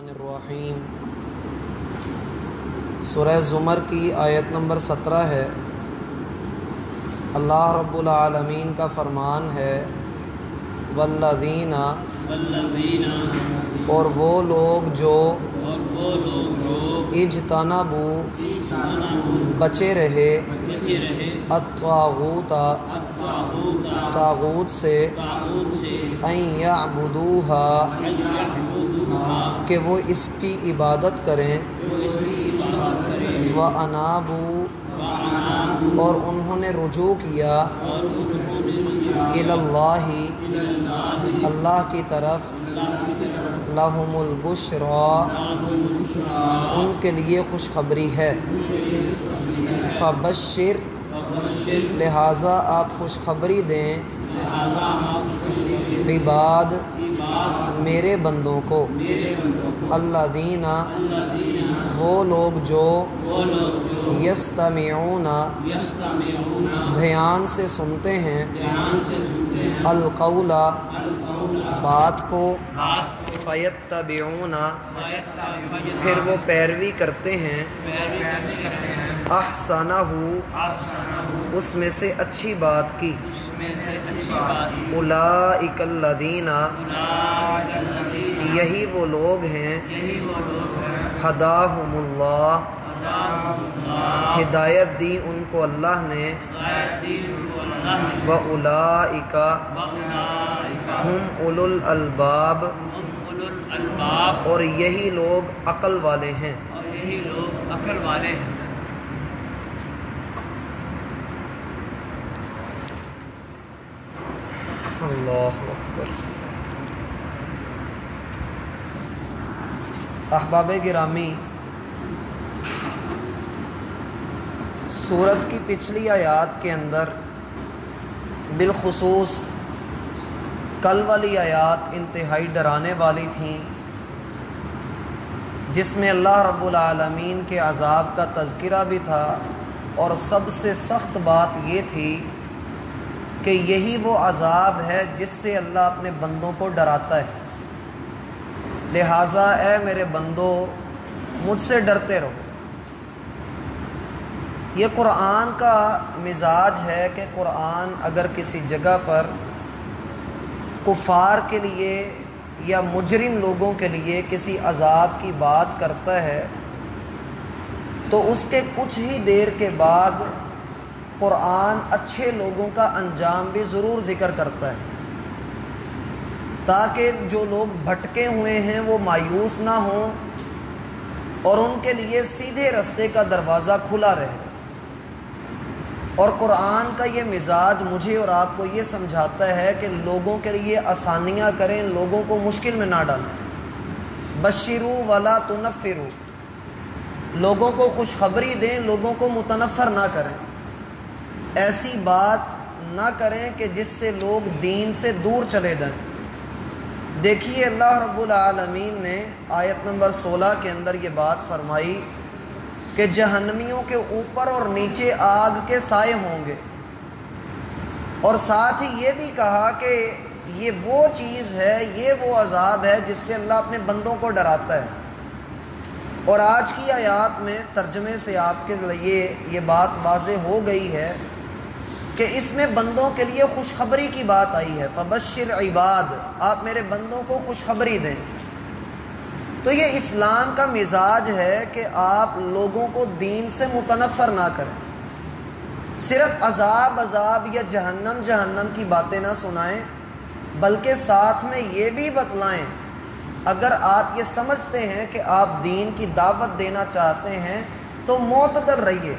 الرحمن الرحیم سورہ زمر کی آیت نمبر 17 ہے۔ اللہ رب العالمین کا فرمان ہے والذین، اور وہ لوگ جو اجتنبوا، بچے رہے، الطاغوت، طاغوت سے، ان یعبدوہا، کہ وہ اس کی عبادت کریں، وانابوا، اور انہوں نے رجوع کیا، اللہ، اللہ کی طرف، لہم البشریٰ، ان کے لیے خوشخبری ہے، فبشر، لہٰذا آپ خوشخبری دیں، عباد، میرے بندوں کو، الذین، وہ لوگ جو یستمعون، دھیان سے سنتے ہیں، القول، بات کو، فیتبعون، پھر وہ پیروی کرتے ہیں، احسنہ، اس میں سے اچھی بات کی، اولئک الذین، یہی وہ لوگ ہیں، ہداہم اللہ، ہدایت دی ان کو اللہ نے، وَأُولَئِکَ ہم اولو الالباب، اور یہی لوگ عقل والے ہیں۔ اللہ اکبر۔ احباب گرامی، سورت کی پچھلی آیات کے اندر بالخصوص کل والی آیات انتہائی ڈرانے والی تھیں، جس میں اللہ رب العالمین کے عذاب کا تذکرہ بھی تھا، اور سب سے سخت بات یہ تھی کہ یہی وہ عذاب ہے جس سے اللہ اپنے بندوں کو ڈراتا ہے، لہٰذا اے میرے بندو مجھ سے ڈرتے رہو۔ یہ قرآن کا مزاج ہے کہ قرآن اگر کسی جگہ پر کفار کے لیے یا مجرم لوگوں کے لیے کسی عذاب کی بات کرتا ہے تو اس کے کچھ ہی دیر کے بعد قرآن اچھے لوگوں کا انجام بھی ضرور ذکر کرتا ہے، تاکہ جو لوگ بھٹکے ہوئے ہیں وہ مایوس نہ ہوں اور ان کے لیے سیدھے رستے کا دروازہ کھلا رہے۔ اور قرآن کا یہ مزاج مجھے اور آپ کو یہ سمجھاتا ہے کہ لوگوں کے لیے آسانیاں کریں، لوگوں کو مشکل میں نہ ڈالیں، بشروا ولا تنفروا، لوگوں کو خوشخبری دیں، لوگوں کو متنفر نہ کریں، ایسی بات نہ کریں کہ جس سے لوگ دین سے دور چلے جائیں۔ دیکھیے اللہ رب العالمین نے آیت نمبر 16 کے اندر یہ بات فرمائی کہ جہنمیوں کے اوپر اور نیچے آگ کے سائے ہوں گے، اور ساتھ ہی یہ بھی کہا کہ یہ وہ چیز ہے، یہ وہ عذاب ہے جس سے اللہ اپنے بندوں کو ڈراتا ہے۔ اور آج کی آیات میں ترجمے سے آپ کے لیے یہ بات واضح ہو گئی ہے کہ اس میں بندوں کے لیے خوشخبری کی بات آئی ہے، فبشر عباد، آپ میرے بندوں کو خوشخبری دیں۔ تو یہ اسلام کا مزاج ہے کہ آپ لوگوں کو دین سے متنفر نہ کریں، صرف عذاب یا جہنم کی باتیں نہ سنائیں، بلکہ ساتھ میں یہ بھی بتلائیں اگر آپ یہ سمجھتے ہیں کہ آپ دین کی دعوت دینا چاہتے ہیں تو معتدل رہیے،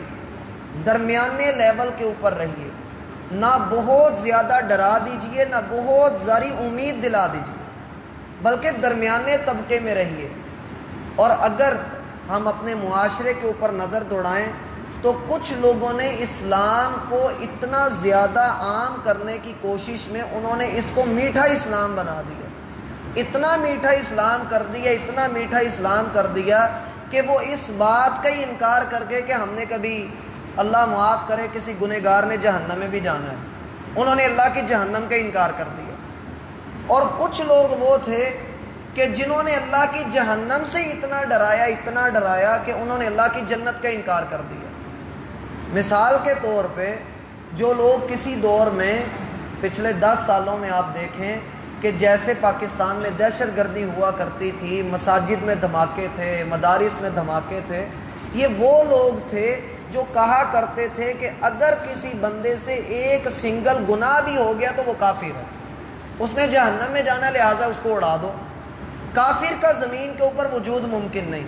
درمیانے لیول کے اوپر رہیے، نہ بہت زیادہ ڈرا دیجئے نہ بہت ذری امید دلا دیجئے، بلکہ درمیانے طبقے میں رہیے۔ اور اگر ہم اپنے معاشرے کے اوپر نظر دوڑائیں تو کچھ لوگوں نے اسلام کو اتنا زیادہ عام کرنے کی کوشش میں انہوں نے اس کو میٹھا اسلام بنا دیا، اتنا میٹھا اسلام کر دیا، اتنا میٹھا اسلام کر دیا کہ وہ اس بات کا ہی انکار کر کے کہ ہم نے کبھی، اللہ معاف کرے، کسی گنہگار نے جہنم میں بھی جانا ہے، انہوں نے اللہ کی جہنم کا انکار کر دیا۔ اور کچھ لوگ وہ تھے کہ جنہوں نے اللہ کی جہنم سے اتنا ڈرایا کہ انہوں نے اللہ کی جنت کا انکار کر دیا۔ مثال کے طور پہ جو لوگ کسی دور میں پچھلے 10 سالوں میں آپ دیکھیں کہ جیسے پاکستان میں دہشت گردی ہوا کرتی تھی، مساجد میں دھماکے تھے، مدارس میں دھماکے تھے، یہ وہ لوگ تھے جو کہا کرتے تھے کہ اگر کسی بندے سے ایک سنگل گناہ بھی ہو گیا تو وہ کافر ہے، اس نے جہنم میں جانا، لہٰذا اس کو اڑا دو۔ کافر کا زمین کے اوپر وجود ممکن نہیں۔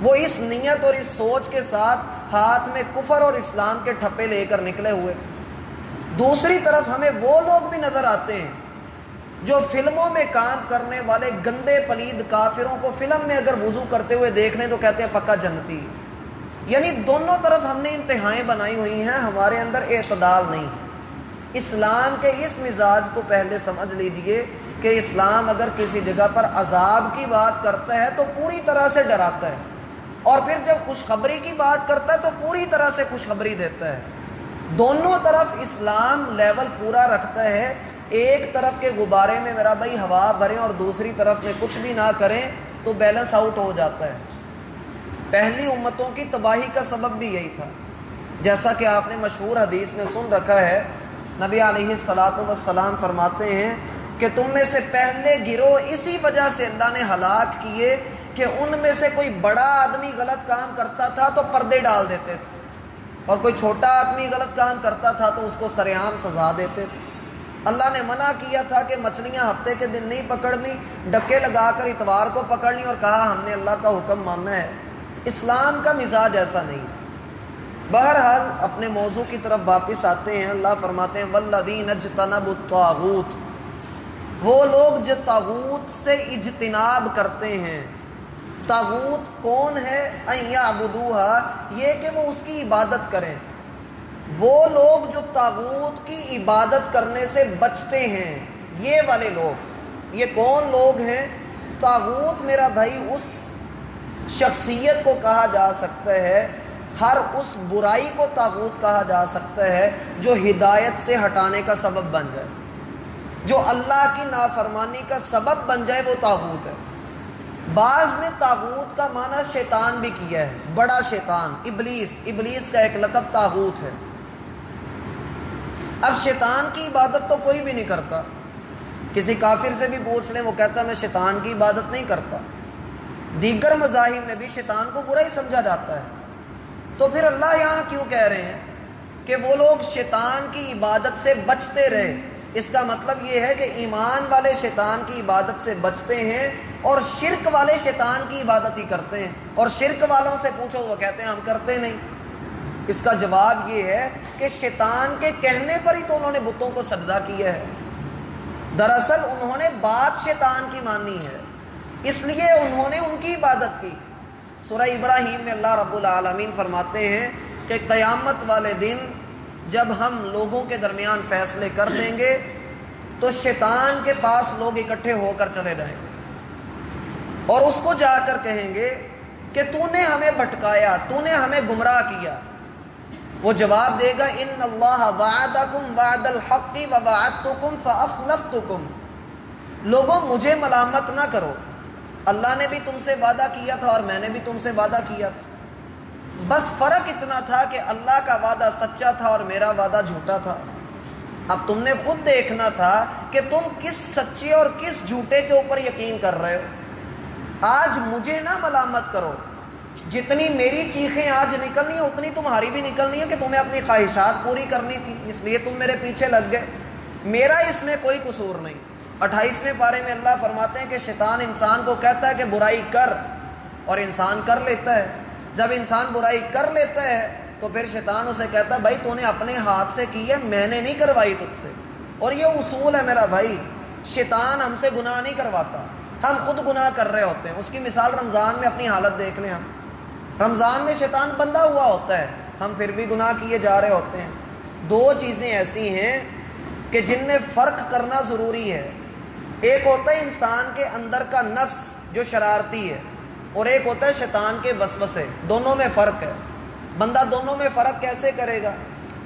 وہ اس نیت اور اس سوچ کے ساتھ ہاتھ میں کفر اور اسلام کے ٹھپے لے کر نکلے ہوئے تھے۔ دوسری طرف ہمیں وہ لوگ بھی نظر آتے ہیں جو فلموں میں کام کرنے والے گندے پلید کافروں کو فلم میں اگر وضو کرتے ہوئے دیکھنے تو کہتے ہیں پکا جنتی۔ یعنی دونوں طرف ہم نے انتہائیں بنائی ہوئی ہیں، ہمارے اندر اعتدال نہیں۔ اسلام کے اس مزاج کو پہلے سمجھ لیجئے کہ اسلام اگر کسی جگہ پر عذاب کی بات کرتا ہے تو پوری طرح سے ڈراتا ہے، اور پھر جب خوشخبری کی بات کرتا ہے تو پوری طرح سے خوشخبری دیتا ہے۔ دونوں طرف اسلام لیول پورا رکھتا ہے۔ ایک طرف کے غبارے میں میرا بھائی ہوا بھریں اور دوسری طرف میں کچھ بھی نہ کریں تو بیلنس آؤٹ ہو جاتا ہے۔ پہلی امتوں کی تباہی کا سبب بھی یہی تھا، جیسا کہ آپ نے مشہور حدیث میں سن رکھا ہے، نبی علیہ الصلاۃ والسلام فرماتے ہیں کہ تم میں سے پہلے گروہ اسی وجہ سے اللہ نے ہلاک کیے کہ ان میں سے کوئی بڑا آدمی غلط کام کرتا تھا تو پردے ڈال دیتے تھے، اور کوئی چھوٹا آدمی غلط کام کرتا تھا تو اس کو سرعام سزا دیتے تھے۔ اللہ نے منع کیا تھا کہ مچھلیاں ہفتے کے دن نہیں پکڑنی، ڈکے لگا کر اتوار کو پکڑنی، اور کہا ہم نے اللہ کا حکم ماننا ہے۔ اسلام کا مزاج ایسا نہیں۔ بہرحال اپنے موضوع کی طرف واپس آتے ہیں۔ اللہ فرماتے ہیں والذین اجتنبوا الطاغوت، وہ لوگ جو طاغوت سے اجتناب کرتے ہیں۔ طاغوت کون ہے؟ ان یعبدوہا، یہ کہ وہ اس کی عبادت کریں۔ وہ لوگ جو طاغوت کی عبادت کرنے سے بچتے ہیں، یہ والے لوگ، یہ کون لوگ ہیں؟ طاغوت میرا بھائی اس شخصیت کو کہا جا سکتا ہے، ہر اس برائی کو طاغوت کہا جا سکتا ہے جو ہدایت سے ہٹانے کا سبب بن جائے، جو اللہ کی نافرمانی کا سبب بن جائے، وہ طاغوت ہے۔ بعض نے طاغوت کا معنی شیطان بھی کیا ہے، بڑا شیطان، ابلیس کا ایک لقب طاغوت ہے۔ اب شیطان کی عبادت تو کوئی بھی نہیں کرتا، کسی کافر سے بھی پوچھ لیں وہ کہتا ہے میں شیطان کی عبادت نہیں کرتا۔ دیگر مذاہب میں بھی شیطان کو برا ہی سمجھا جاتا ہے، تو پھر اللہ یہاں کیوں کہہ رہے ہیں کہ وہ لوگ شیطان کی عبادت سے بچتے رہے؟ اس کا مطلب یہ ہے کہ ایمان والے شیطان کی عبادت سے بچتے ہیں اور شرک والے شیطان کی عبادت ہی کرتے ہیں، اور شرک والوں سے پوچھو وہ کہتے ہیں ہم کرتے نہیں۔ اس کا جواب یہ ہے کہ شیطان کے کہنے پر ہی تو انہوں نے بتوں کو سجدہ کیا ہے، دراصل انہوں نے بات شیطان کی مانی ہے، اس لیے انہوں نے ان کی عبادت کی۔ سورہ ابراہیم میں اللہ رب العالمین فرماتے ہیں کہ قیامت والے دن جب ہم لوگوں کے درمیان فیصلے کر دیں گے تو شیطان کے پاس لوگ اکٹھے ہو کر چلے جائیں گے اور اس کو جا کر کہیں گے کہ تو نے ہمیں بھٹکایا، تو نے ہمیں گمراہ کیا۔ وہ جواب دے گا ان اللہ وعدکم وعد الحق ووعدتکم فاخلفتکم، لوگوں مجھے ملامت نہ کرو، اللہ نے بھی تم سے وعدہ کیا تھا اور میں نے بھی تم سے وعدہ کیا تھا، بس فرق اتنا تھا کہ اللہ کا وعدہ سچا تھا اور میرا وعدہ جھوٹا تھا۔ اب تم نے خود دیکھنا تھا کہ تم کس سچے اور کس جھوٹے کے اوپر یقین کر رہے ہو۔ آج مجھے نہ ملامت کرو، جتنی میری چیخیں آج نکلنی ہیں اتنی تمہاری بھی نکلنی ہے کہ تمہیں اپنی خواہشات پوری کرنی تھی، اس لیے تم میرے پیچھے لگ گئے، میرا اس میں کوئی قصور نہیں۔ 28ویں پارے میں اللہ فرماتے ہیں کہ شیطان انسان کو کہتا ہے کہ برائی کر، اور انسان کر لیتا ہے۔ جب انسان برائی کر لیتا ہے تو پھر شیطان اسے کہتا ہے بھائی تو نے اپنے ہاتھ سے کی ہے، میں نے نہیں کروائی تجھ سے۔ اور یہ اصول ہے میرا بھائی، شیطان ہم سے گناہ نہیں کرواتا، ہم خود گناہ کر رہے ہوتے ہیں۔ اس کی مثال رمضان میں اپنی حالت دیکھ لیں، ہم رمضان میں شیطان بندھا ہوا ہوتا ہے، ہم پھر بھی گناہ کیے جا رہے ہوتے ہیں۔ دو چیزیں ایسی ہیں کہ جن میں فرق کرنا ضروری ہے، ایک ہوتا ہے انسان کے اندر کا نفس جو شرارتی ہے، اور ایک ہوتا ہے شیطان کے وسوسے، دونوں میں فرق ہے۔ بندہ دونوں میں فرق کیسے کرے گا؟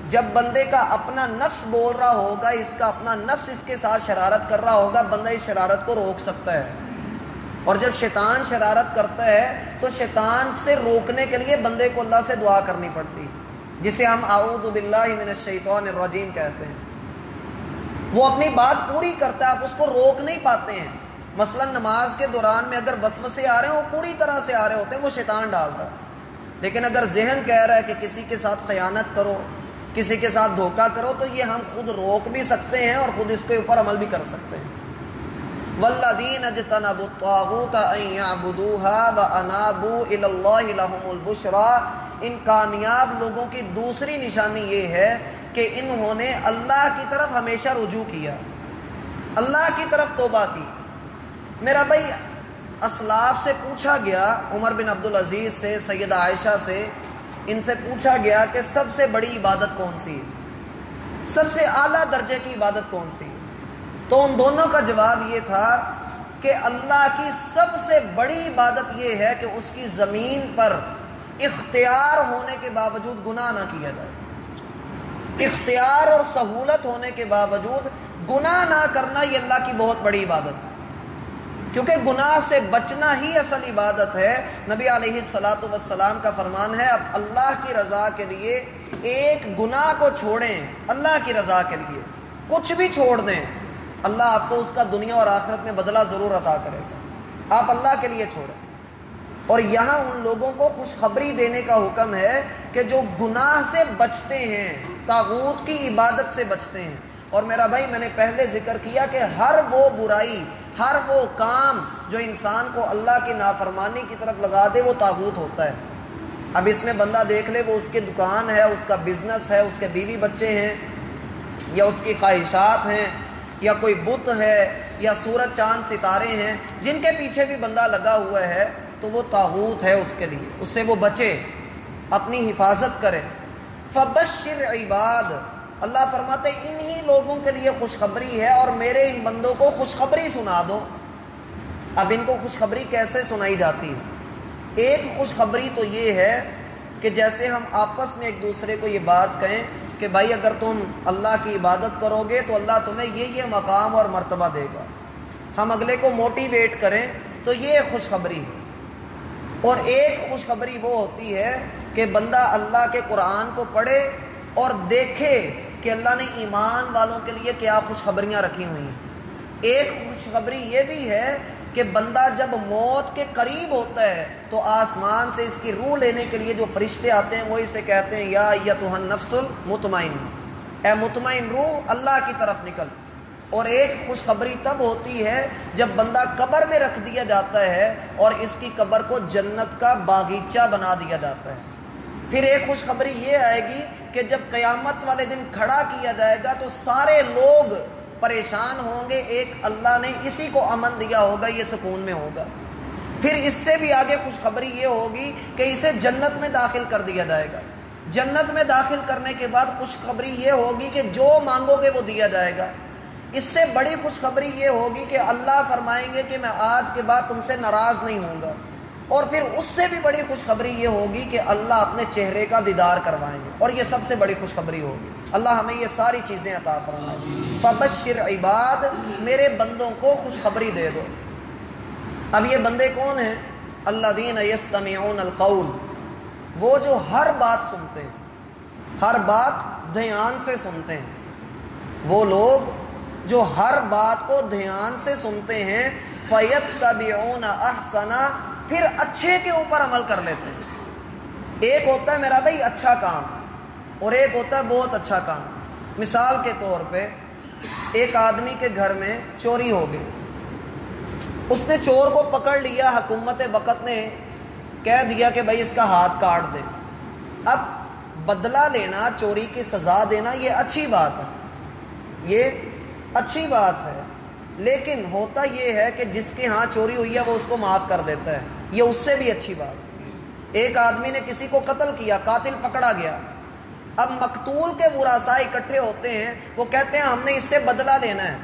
جب بندے کا اپنا نفس بول رہا ہوگا، اس کا اپنا نفس اس کے ساتھ شرارت کر رہا ہوگا، بندہ اس شرارت کو روک سکتا ہے۔ اور جب شیطان شرارت کرتا ہے تو شیطان سے روکنے کے لیے بندے کو اللہ سے دعا کرنی پڑتی، جسے ہم اعوذ باللہ من الشیطان الرجیم کہتے ہیں۔ وہ اپنی بات پوری کرتا ہے، آپ اس کو روک نہیں پاتے ہیں۔ مثلا نماز کے دوران میں اگر وسوسے آ رہے ہیں وہ پوری طرح سے آ رہے ہوتے ہیں، وہ شیطان ڈال رہا ہے، لیکن اگر ذہن کہہ رہا ہے کہ کسی کے ساتھ خیانت کرو، کسی کے ساتھ دھوکہ کرو، تو یہ ہم خود روک بھی سکتے ہیں اور خود اس کے اوپر عمل بھی کر سکتے ہیں۔ والذین اجتنبوا الطاغوت ان یعبدوها وانابوا الی اللہ لهم البشری، ان کامیاب لوگوں کی دوسری نشانی یہ ہے کہ انہوں نے اللہ کی طرف ہمیشہ رجوع کیا، اللہ کی طرف توبہ کی۔ میرا بھائی اسلاف سے پوچھا گیا، عمر بن عبدالعزیز سے، سیدہ عائشہ سے، ان سے پوچھا گیا کہ سب سے بڑی عبادت کون سی ہے، سب سے اعلیٰ درجے کی عبادت کون سی ہے؟ تو ان دونوں کا جواب یہ تھا کہ اللہ کی سب سے بڑی عبادت یہ ہے کہ اس کی زمین پر اختیار ہونے کے باوجود گناہ نہ کیا جائے۔ اختیار اور سہولت ہونے کے باوجود گناہ نہ کرنا، یہ اللہ کی بہت بڑی عبادت ہے، کیونکہ گناہ سے بچنا ہی اصل عبادت ہے۔ نبی علیہ الصلاۃ والسلام کا فرمان ہے، اب اللہ کی رضا کے لیے ایک گناہ کو چھوڑیں، اللہ کی رضا کے لیے کچھ بھی چھوڑ دیں، اللہ آپ کو اس کا دنیا اور آخرت میں بدلہ ضرور عطا کرے گا، آپ اللہ کے لیے چھوڑیں۔ اور یہاں ان لوگوں کو خوشخبری دینے کا حکم ہے کہ جو گناہ سے بچتے ہیں، طاغوت کی عبادت سے بچتے ہیں۔ اور میرا بھائی میں نے پہلے ذکر کیا کہ ہر وہ برائی، ہر وہ کام جو انسان کو اللہ کی نافرمانی کی طرف لگا دے، وہ طاغوت ہوتا ہے۔ اب اس میں بندہ دیکھ لے، وہ اس کی دکان ہے، اس کا بزنس ہے، اس کے بیوی بچے ہیں، یا اس کی خواہشات ہیں، یا کوئی بت ہے، یا سورج چاند ستارے ہیں، جن کے پیچھے بھی بندہ لگا ہوا ہے، تو وہ طاغوت ہے اس کے لیے، اس سے وہ بچے، اپنی حفاظت کرے۔ فبشر عباد، اللہ فرماتے انہی لوگوں کے لیے خوشخبری ہے، اور میرے ان بندوں کو خوشخبری سنا دو۔ اب ان کو خوشخبری کیسے سنائی جاتی ہے؟ ایک خوشخبری تو یہ ہے کہ جیسے ہم آپس میں ایک دوسرے کو یہ بات کہیں کہ بھائی اگر تم اللہ کی عبادت کرو گے تو اللہ تمہیں یہ مقام اور مرتبہ دے گا، ہم اگلے کو موٹیویٹ کریں، تو یہ ایک خوشخبری ہے۔ اور ایک خوشخبری وہ ہوتی ہے کہ بندہ اللہ کے قرآن کو پڑھے اور دیکھے کہ اللہ نے ایمان والوں کے لیے کیا خوشخبریاں رکھی ہوئی ہیں۔ ایک خوشخبری یہ بھی ہے کہ بندہ جب موت کے قریب ہوتا ہے تو آسمان سے اس کی روح لینے کے لیے جو فرشتے آتے ہیں وہ اسے کہتے ہیں یا ایتھا النفس المطمئنہ، اے مطمئن روح اللہ کی طرف نکل۔ اور ایک خوشخبری تب ہوتی ہے جب بندہ قبر میں رکھ دیا جاتا ہے اور اس کی قبر کو جنت کا باغیچہ بنا دیا جاتا ہے۔ پھر ایک خوشخبری یہ آئے گی کہ جب قیامت والے دن کھڑا کیا جائے گا تو سارے لوگ پریشان ہوں گے، ایک اللہ نے اسی کو امن دیا ہوگا، یہ سکون میں ہوگا۔ پھر اس سے بھی آگے خوشخبری یہ ہوگی کہ اسے جنت میں داخل کر دیا جائے گا۔ جنت میں داخل کرنے کے بعد خوشخبری یہ ہوگی کہ جو مانگو گے وہ دیا جائے گا۔ اس سے بڑی خوشخبری یہ ہوگی کہ اللہ فرمائیں گے کہ میں آج کے بعد تم سے ناراض نہیں ہوں گا۔ اور پھر اس سے بھی بڑی خوشخبری یہ ہوگی کہ اللہ اپنے چہرے کا دیدار کروائیں گے، اور یہ سب سے بڑی خوشخبری ہوگی۔ اللہ ہمیں یہ ساری چیزیں عطا فرمائے۔ فبشر عباد، میرے بندوں کو خوشخبری دے دو۔ اب یہ بندے کون ہیں؟ الذین یستمعون القول، وہ جو ہر بات سنتے ہیں، ہر بات دھیان سے سنتے ہیں، وہ لوگ جو ہر بات کو دھیان سے سنتے ہیں، فیتبعون احسنا، پھر اچھے کے اوپر عمل کر لیتے ہیں۔ ایک ہوتا ہے میرا بھائی اچھا کام، اور ایک ہوتا ہے بہت اچھا کام۔ مثال کے طور پہ ایک آدمی کے گھر میں چوری ہو گئی، اس نے چور کو پکڑ لیا، حکومت وقت نے کہہ دیا کہ بھائی اس کا ہاتھ کاٹ دے۔ اب بدلہ لینا، چوری کی سزا دینا، یہ اچھی بات ہے، یہ اچھی بات ہے، لیکن ہوتا یہ ہے کہ جس کے ہاں چوری ہوئی ہے وہ اس کو معاف کر دیتا ہے، یہ اس سے بھی اچھی بات ہے۔ ایک آدمی نے کسی کو قتل کیا، قاتل پکڑا گیا، اب مقتول کے ورثاء اکٹھے ہوتے ہیں، وہ کہتے ہیں ہم نے اس سے بدلہ لینا ہے،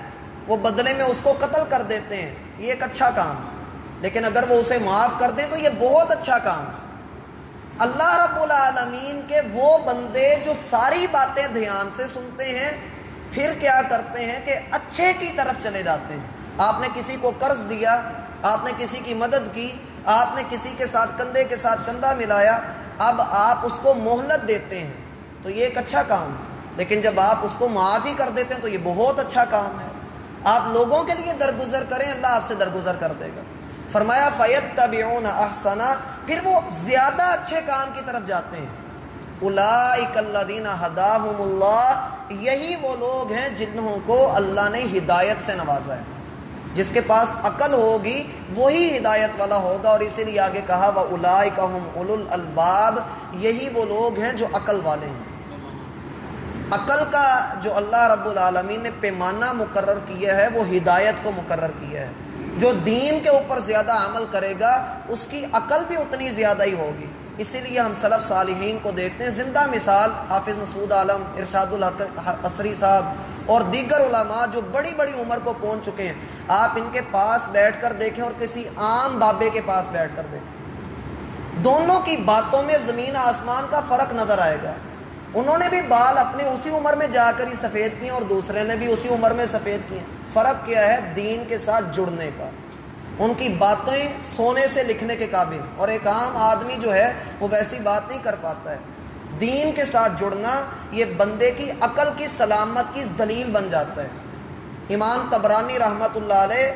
وہ بدلے میں اس کو قتل کر دیتے ہیں، یہ ایک اچھا کام۔ لیکن اگر وہ اسے معاف کر دیں تو یہ بہت اچھا کام۔ اللہ رب العالمین کے وہ بندے جو ساری باتیں دھیان سے سنتے ہیں، پھر کیا کرتے ہیں کہ اچھے کی طرف چلے جاتے ہیں۔ آپ نے کسی کو قرض دیا، آپ نے کسی کی مدد کی، آپ نے کسی کے ساتھ کندھے کے ساتھ کندھا ملایا، اب آپ اس کو مہلت دیتے ہیں تو یہ ایک اچھا کام ہے، لیکن جب آپ اس کو معاف ہی کر دیتے ہیں تو یہ بہت اچھا کام ہے۔ آپ لوگوں کے لیے درگزر کریں، اللہ آپ سے درگزر کر دے گا۔ فرمایا فَيَتَّبِعُونَ أَحْسَنَ، پھر وہ زیادہ اچھے کام کی طرف جاتے ہیں۔ اولئک الذین ھداھم اللہ، یہی وہ لوگ ہیں جنہوں کو اللہ نے ہدایت سے نوازا ہے۔ جس کے پاس عقل ہوگی وہی ہدایت والا ہوگا، اور اسی لیے آگے کہا وَأُولَئِکَ هُمْ أُولُو الْأَلْبَابِ، یہی وہ لوگ ہیں جو عقل والے ہیں۔ عقل کا جو اللہ رب العالمین نے پیمانہ مقرر کیا ہے وہ ہدایت کو مقرر کیا ہے۔ جو دین کے اوپر زیادہ عمل کرے گا اس کی عقل بھی اتنی زیادہ ہی ہوگی۔ اسی لیے ہم سلف صالحین کو دیکھتے ہیں، زندہ مثال حافظ مسعود عالم، ارشاد الحق عصری صاحب اور دیگر علماء جو بڑی بڑی عمر کو پہنچ چکے ہیں، آپ ان کے پاس بیٹھ کر دیکھیں اور کسی عام بابے کے پاس بیٹھ کر دیکھیں، دونوں کی باتوں میں زمین آسمان کا فرق نظر آئے گا۔ انہوں نے بھی بال اپنے اسی عمر میں جا کر ہی سفید کیے اور دوسرے نے بھی اسی عمر میں سفید کیے۔ فرق کیا ہے؟ دین کے ساتھ جڑنے کا۔ ان کی باتیں سونے سے لکھنے کے قابل، اور ایک عام آدمی جو ہے وہ ویسی بات نہیں کر پاتا ہے۔ دین کے ساتھ جڑنا یہ بندے کی عقل کی سلامت کی دلیل بن جاتا ہے۔ امام طبرانی رحمۃ اللہ علیہ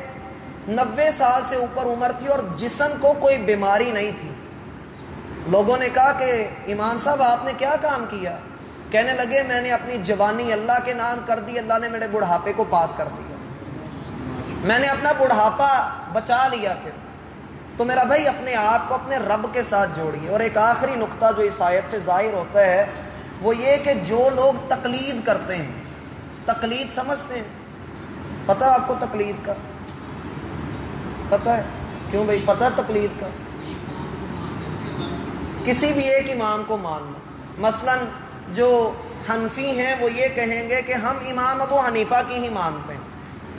90 سال سے اوپر عمر تھی اور جسم کو کوئی بیماری نہیں تھی۔ لوگوں نے کہا کہ امام صاحب آپ نے کیا کام کیا؟ کہنے لگے میں نے اپنی جوانی اللہ کے نام کر دی، اللہ نے میرے بڑھاپے کو پاک کر دیا، میں نے اپنا بڑھاپا بچا لیا۔ پھر تو میرا بھائی اپنے آپ کو اپنے رب کے ساتھ جوڑیے۔ اور ایک آخری نقطہ جو اس آیت سے ظاہر ہوتا ہے وہ یہ کہ جو لوگ تقلید کرتے ہیں، تقلید سمجھتے ہیں؟ پتہ آپ کو تقلید کا؟ پتہ ہے؟ کیوں بھائی پتہ تقلید کا؟ کسی بھی ایک امام کو ماننا۔ مثلا جو حنفی ہیں وہ یہ کہیں گے کہ ہم امام ابو حنیفہ کی ہی مانتے ہیں،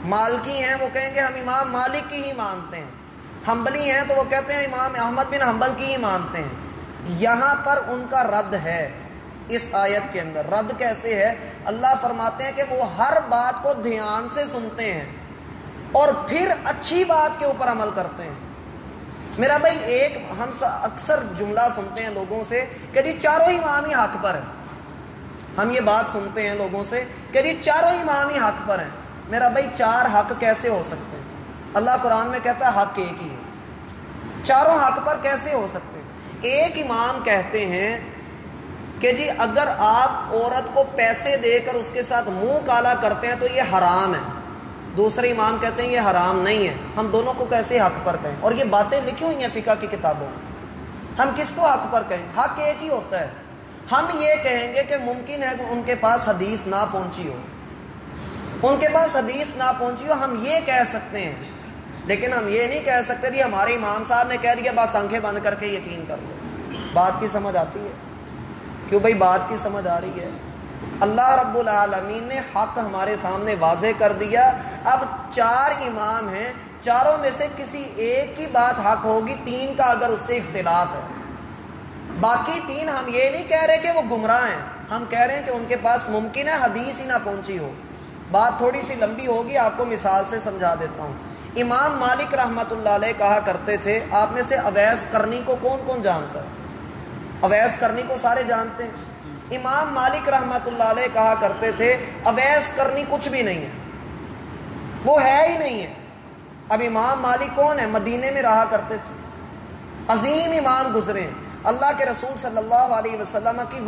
مالکی ہیں وہ کہیں گے ہم امام مالک کی ہی مانتے ہیں، حنبلی ہیں تو وہ کہتے ہیں امام احمد بن حنبل کی ہی مانتے ہیں۔ یہاں پر ان کا رد ہے اس آیت کے اندر۔ رد کیسے ہے؟ اللہ فرماتے ہیں کہ وہ ہر بات کو دھیان سے سنتے ہیں اور پھر اچھی بات کے اوپر عمل کرتے ہیں۔ میرا بھائی ایک ہم اکثر جملہ سنتے ہیں لوگوں سے کہ جی چاروں امام ہی حق پر ہیں۔ ہم یہ بات سنتے ہیں لوگوں سے کہ جی چاروں امام ہی حق پر ہیں۔ میرا بھائی چار حق کیسے ہو سکتے ہیں؟ اللہ قرآن میں کہتا ہے حق ایک ہی ہے، چاروں حق پر کیسے ہو سکتے ہیں؟ ایک امام کہتے ہیں کہ جی اگر آپ عورت کو پیسے دے کر اس کے ساتھ منہ کالا کرتے ہیں تو یہ حرام ہے، دوسرے امام کہتے ہیں یہ حرام نہیں ہے۔ ہم دونوں کو کیسے حق پر کہیں؟ اور یہ باتیں لکھی ہوئی ہیں فقہ کی کتابوں میں، ہم کس کو حق پر کہیں؟ حق ایک ہی ہوتا ہے۔ ہم یہ کہیں گے کہ ممکن ہے کہ ان کے پاس حدیث نہ پہنچی ہو، ان کے پاس حدیث نہ پہنچی ہو، ہم یہ کہہ سکتے ہیں، لیکن ہم یہ نہیں کہہ سکتے کہ ہمارے امام صاحب نے کہہ دیا بس آنکھیں بند کر کے یقین کر لو۔ بات کی سمجھ آتی ہے؟ کیوں بھائی بات کی سمجھ آ رہی ہے؟ اللہ رب العالمین نے حق ہمارے سامنے واضح کر دیا۔ اب چار امام ہیں، چاروں میں سے کسی ایک کی بات حق ہوگی، تین کا اگر اس سے اختلاف ہے، باقی تین ہم یہ نہیں کہہ رہے کہ وہ گمراہ ہیں، ہم کہہ رہے ہیں کہ ان کے پاس ممکن ہے حدیث ہی نہ پہنچی ہو۔ بات تھوڑی سی لمبی ہوگی، آپ کو مثال سے سمجھا دیتا ہوں۔ امام مالک رحمۃ اللہ علیہ کہا کرتے تھے، آپ میں سے اویس کرنی کو کون کون جانتا ہے؟ اویس کرنی کو سارے جانتے ہیں۔ امام مالک رحمۃ اللہ علیہ کہا کرتے تھے اویس کرنی کچھ بھی نہیں ہے، وہ ہے ہی نہیں ہے۔ اب امام مالک کون ہے؟ مدینے میں رہا کرتے تھے، عظیم امام گزرے ہیں، اللہ کے رسول صلی اللہ علیہ وسلم کی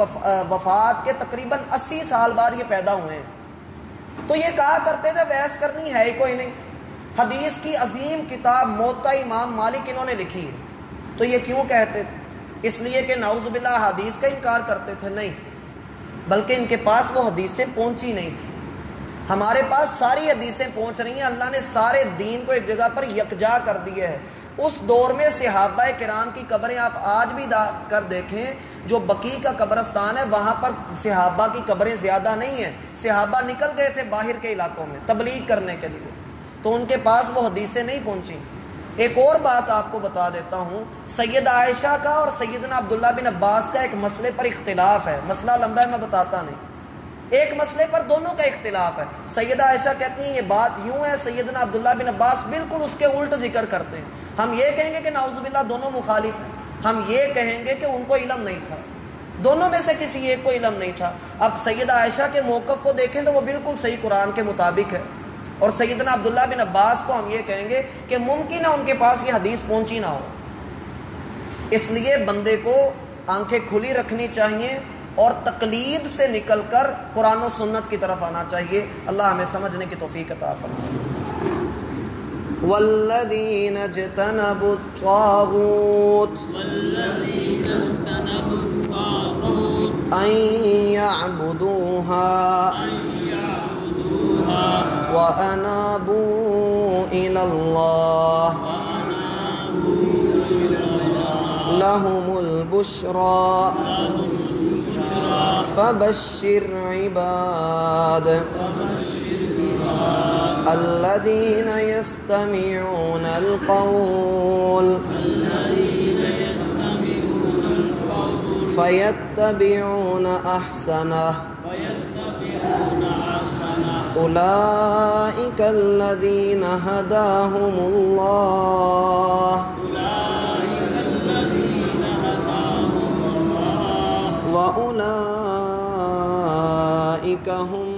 وفات کے تقریباً 80 سال بعد یہ پیدا ہوئے ہیں۔ تو یہ کہا کرتے تھے اویس کرنی ہے ہی کوئی نہیں۔ حدیث کی عظیم کتاب موطا امام مالک انہوں نے لکھی ہے۔ تو یہ کیوں کہتے تھے؟ اس لیے کہ نعوذ باللہ حدیث کا انکار کرتے تھے؟ نہیں، بلکہ ان کے پاس وہ حدیثیں پہنچی نہیں تھی۔ ہمارے پاس ساری حدیثیں پہنچ رہی ہیں، اللہ نے سارے دین کو ایک جگہ پر یکجا کر دیا ہے۔ اس دور میں صحابہ کرام کی قبریں آپ آج بھی کر دیکھیں، جو بقیع کا قبرستان ہے وہاں پر صحابہ کی قبریں زیادہ نہیں ہیں، صحابہ نکل گئے تھے باہر کے علاقوں میں تبلیغ کرنے کے لیے، تو ان کے پاس وہ حدیثیں نہیں پہنچیں۔ ایک اور بات آپ کو بتا دیتا ہوں، سیدہ عائشہ کا اور سیدنا عبداللہ بن عباس کا ایک مسئلے پر اختلاف ہے، مسئلہ لمبا ہے میں بتاتا نہیں۔ ایک مسئلے پر دونوں کا اختلاف ہے. سیدہ عائشہ کہتی ہیں یہ بات یوں ہے، سیدنا عبداللہ بن عباس بالکل اس کے الٹ ذکر کرتے ہیں. ہم یہ کہیں گے کہ نعوذ باللہ دونوں مخالف ہیں، ہم یہ کہیں گے کہ ان کو علم نہیں تھا، دونوں میں سے کسی ایک کو علم نہیں تھا. اب سیدہ عائشہ کے موقف کو دیکھیں تو وہ بالکل صحیح قرآن کے مطابق ہے، اور سیدنا عبداللہ بن عباس کو ہم یہ کہیں گے کہ ممکن ہے ان کے پاس یہ حدیث پہنچی نہ ہو. اس لیے بندے کو آنکھیں کھلی رکھنی چاہیے اور تقلید سے نکل کر قرآن و سنت کی طرف آنا چاہیے. اللہ ہمیں سمجھنے کی توفیق عطا فرمائے. والذین اجتنبوا الطاغوت ان يعبدوها وانابوا الى الله لهم البشرى فبشر عباد الذين يستمعون القول فيتبعون أحسنه أولئك الذين هداهم الله وأولئك هم